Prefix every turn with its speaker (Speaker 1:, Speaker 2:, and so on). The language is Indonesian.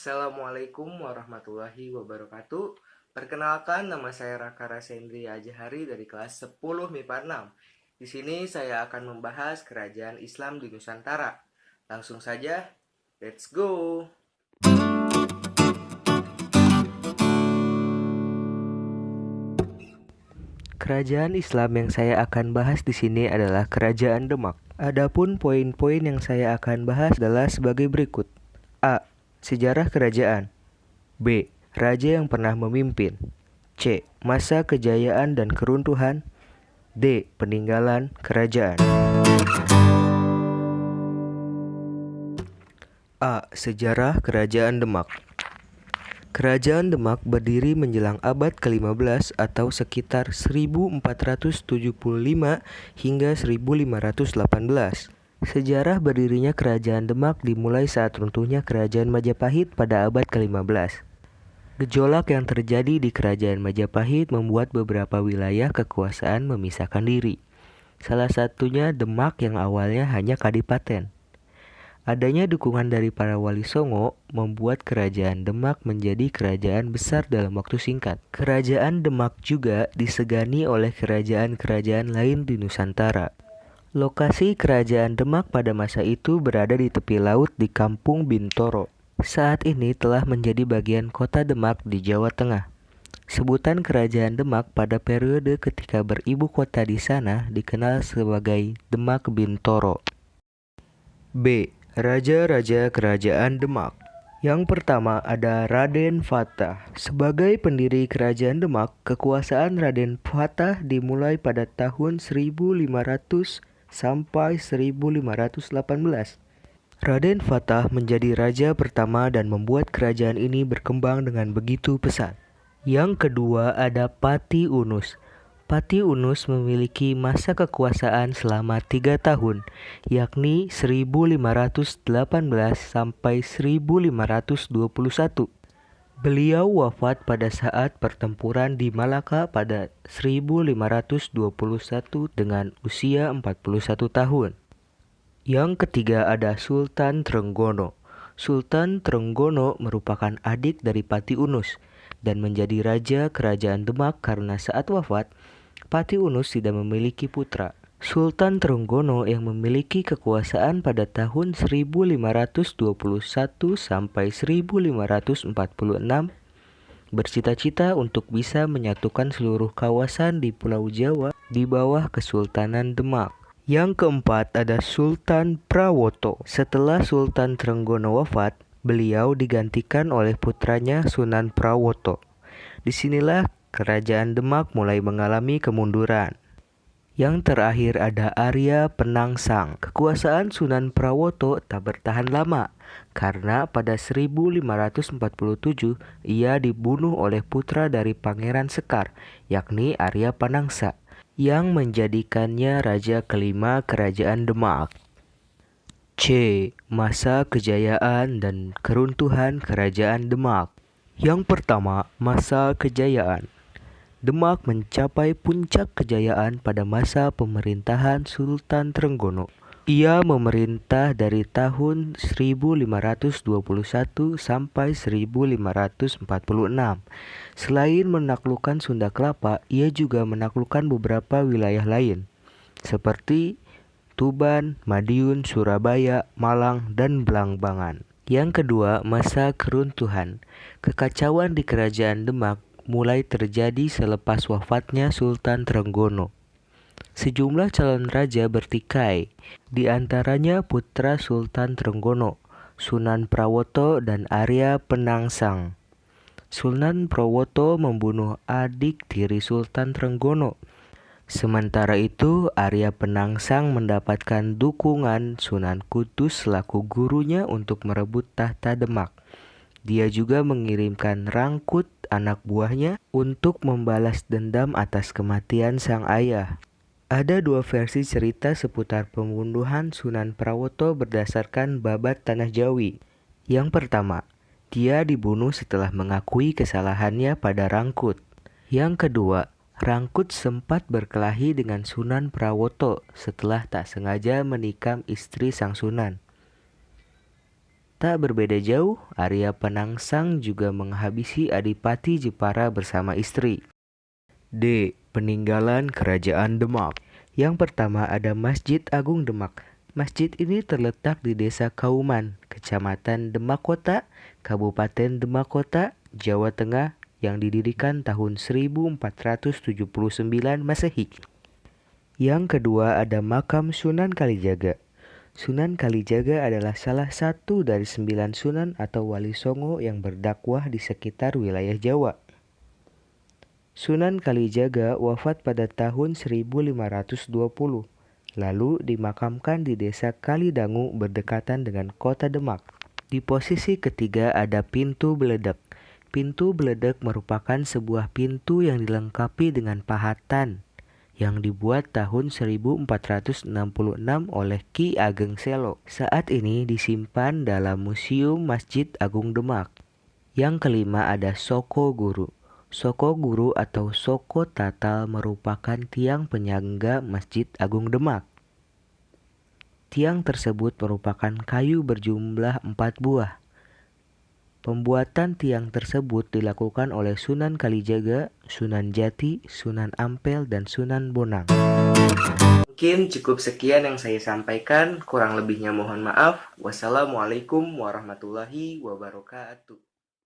Speaker 1: Assalamualaikum warahmatullahi wabarakatuh. Perkenalkan, nama saya Raka Rasendri Ajahari dari kelas 10 MIPA 6. Di sini saya akan membahas kerajaan Islam di Nusantara. Langsung saja, let's go. Kerajaan Islam yang saya akan bahas di sini adalah Kerajaan Demak. Adapun poin-poin yang saya akan bahas adalah sebagai berikut. A. Sejarah kerajaan. B. Raja yang pernah memimpin. C. Masa kejayaan dan keruntuhan. D. Peninggalan kerajaan. A. Sejarah Kerajaan Demak. Kerajaan Demak berdiri menjelang abad ke-15 atau sekitar 1475 hingga 1518. Sejarah berdirinya Kerajaan Demak dimulai saat runtuhnya Kerajaan Majapahit pada abad ke-15. Gejolak yang terjadi di Kerajaan Majapahit membuat beberapa wilayah kekuasaan memisahkan diri. Salah satunya Demak yang awalnya hanya kadipaten. Adanya dukungan dari para wali Songo membuat Kerajaan Demak menjadi kerajaan besar dalam waktu singkat. Kerajaan Demak juga disegani oleh kerajaan-kerajaan lain di Nusantara. Lokasi Kerajaan Demak pada masa itu berada di tepi laut di Kampung Bintoro. Saat ini telah menjadi bagian kota Demak di Jawa Tengah. Sebutan Kerajaan Demak pada periode ketika beribu kota di sana dikenal sebagai Demak Bintoro. B. Raja-raja Kerajaan Demak. Yang pertama ada Raden Fatah. Sebagai pendiri Kerajaan Demak, kekuasaan Raden Fatah dimulai pada tahun 1500 sampai 1518. Raden Fatah menjadi raja pertama dan membuat kerajaan ini berkembang dengan begitu pesat. Yang kedua ada Pati Unus. Pati Unus memiliki masa kekuasaan selama 3 tahun, yakni 1518 sampai 1521. Beliau wafat pada saat pertempuran di Malaka pada 1521 dengan usia 41 tahun. Yang ketiga ada Sultan Trenggono. Sultan Trenggono merupakan adik dari Pati Unus dan menjadi raja Kerajaan Demak karena saat wafat, Pati Unus tidak memiliki putra. Sultan Trenggono yang memiliki kekuasaan pada tahun 1521 sampai 1546 bercita-cita untuk bisa menyatukan seluruh kawasan di Pulau Jawa di bawah Kesultanan Demak. Yang keempat ada Sultan Prawoto. Setelah Sultan Trenggono wafat, beliau digantikan oleh putranya Sunan Prawoto. Disinilah Kerajaan Demak mulai mengalami kemunduran. Yang terakhir ada Arya Penangsang. Kekuasaan Sunan Prawoto tak bertahan lama karena pada 1547 ia dibunuh oleh putra dari Pangeran Sekar, yakni Arya Panangsa, yang menjadikannya raja kelima Kerajaan Demak. C. Masa kejayaan dan keruntuhan Kerajaan Demak. Yang pertama, masa kejayaan. Demak mencapai puncak kejayaan pada masa pemerintahan Sultan Trenggono. Ia memerintah dari tahun 1521 sampai 1546. Selain menaklukkan Sunda Kelapa, ia juga menaklukkan beberapa wilayah lain, seperti Tuban, Madiun, Surabaya, Malang, dan Belambangan. Yang kedua, masa keruntuhan. Kekacauan di Kerajaan Demak mulai terjadi selepas wafatnya Sultan Trenggono. Sejumlah calon raja bertikai, di antaranya putra Sultan Trenggono, Sunan Prawoto dan Arya Penangsang. Sunan Prawoto membunuh adik tiri Sultan Trenggono. Sementara itu, Arya Penangsang mendapatkan dukungan Sunan Kudus selaku gurunya untuk merebut tahta Demak. Dia juga mengirimkan Rangkut, anak buahnya, untuk membalas dendam atas kematian sang ayah. Ada dua versi cerita seputar pembunuhan Sunan Prawoto berdasarkan Babat Tanah Jawi. Yang pertama, dia dibunuh setelah mengakui kesalahannya pada Rangkut. Yang kedua, Rangkut sempat berkelahi dengan Sunan Prawoto setelah tak sengaja menikam istri sang Sunan. Tak berbeda jauh, Arya Penangsang juga menghabisi Adipati Jepara bersama istri. D. Peninggalan Kerajaan Demak. Yang pertama ada Masjid Agung Demak. Masjid ini terletak di Desa Kauman, Kecamatan Demak Kota, Kabupaten Demak Kota, Jawa Tengah, yang didirikan tahun 1479 Masehi. Yang kedua ada Makam Sunan Kalijaga. Sunan Kalijaga adalah salah satu dari 9 sunan atau wali songo yang berdakwah di sekitar wilayah Jawa. Sunan Kalijaga wafat pada tahun 1520, lalu dimakamkan di desa Kalidangu berdekatan dengan kota Demak. Di posisi ketiga ada Pintu Beledek. Pintu Beledek merupakan sebuah pintu yang dilengkapi dengan pahatan yang dibuat tahun 1466 oleh Ki Ageng Selo. Saat ini disimpan dalam Museum Masjid Agung Demak. Yang kelima ada Soko Guru. Soko Guru atau Soko Tatal merupakan tiang penyangga Masjid Agung Demak. Tiang tersebut merupakan kayu berjumlah 4 buah. Pembuatan tiang tersebut dilakukan oleh Sunan Kalijaga, Sunan Jati, Sunan Ampel, dan Sunan Bonang. Mungkin cukup sekian yang saya sampaikan, kurang lebihnya mohon maaf. Wassalamualaikum warahmatullahi wabarakatuh.